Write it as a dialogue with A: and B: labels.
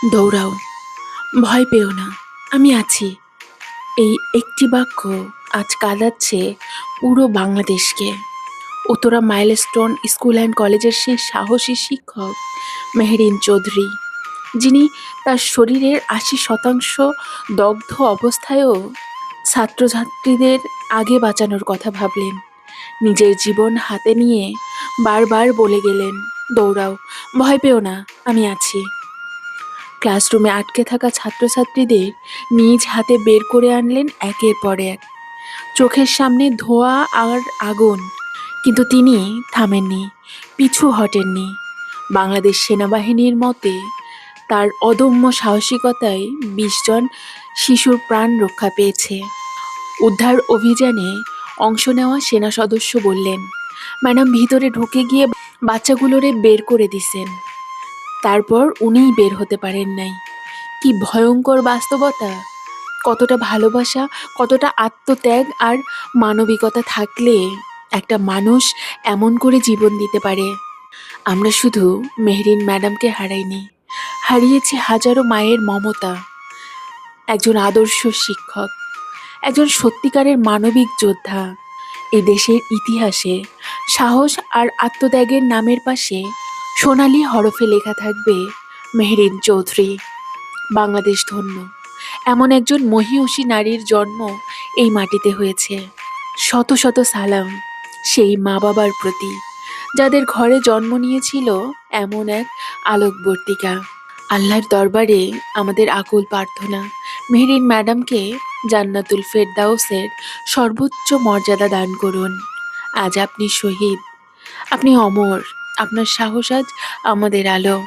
A: দৌড়াও, ভয় পেও না, আমি আছি। এই একটি বাক্য আজ কাঁদাচ্ছে পুরো বাংলাদেশকে। উত্তরা মাইলস্টোন স্কুল অ্যান্ড কলেজের সেই সাহসী শিক্ষক মেহেরিন চৌধুরী, যিনি তার শরীরের ৮০% দগ্ধ অবস্থায়ও ছাত্রছাত্রীদের আগে বাঁচানোর কথা ভাবলেন। নিজের জীবন হাতে নিয়ে বারবার বলে গেলেন, দৌড়াও, ভয় পেও না, আমি আছি। ক্লাসরুমে আটকে থাকা ছাত্রছাত্রীদের নিজ হাতে বের করে আনলেন একের পর এক। চোখের সামনে ধোঁয়া আর আগুন, কিন্তু তিনি থামেননি, পিছু হটেননি। বাংলাদেশ সেনাবাহিনীর মতে তার অদম্য সাহসিকতায় ২০ জন শিশুর প্রাণ রক্ষা পেয়েছে। উদ্ধার অভিযানে অংশ নেওয়া সেনা সদস্য বললেন, ম্যাডাম ভিতরে ঢুকে গিয়ে বাচ্চাগুলোরে বের করে দিছেন, তারপর উনিই বের হতে পারেন নাই। কি ভয়ঙ্কর বাস্তবতা! কতটা ভালোবাসা, কতটা আত্মত্যাগ আর মানবিকতা থাকলে একটা মানুষ এমন করে জীবন দিতে পারে। আমরা শুধু মেহরিন ম্যাডামকে হারাইনি, হারিয়েছি হাজারো মায়ের মমতা, একজন আদর্শ শিক্ষক, একজন সত্যিকারের মানবিক যোদ্ধা। এই দেশের ইতিহাসে সাহস আর আত্মত্যাগের নামের পাশে সোনালি হরফে লেখা থাকবে মেহরিন চৌধুরী। বাংলাদেশ ধন্য, এমন একজন মহিয়সী নারীর জন্ম এই মাটিতে হয়েছে। শত শত সালাম সেই মা বাবার প্রতি, যাদের ঘরে জন্ম নিয়েছিল এমন এক আলোকবর্তিকা। আল্লাহর দরবারে আমাদের আকুল প্রার্থনা, মেহরিন ম্যাডামকে জান্নাতুল ফেরদাউসের সর্বোচ্চ মর্যাদা দান করুন। আজ আপনি শহীদ, আপনি অমর, আপনার সাহস আজ আমাদের আলো।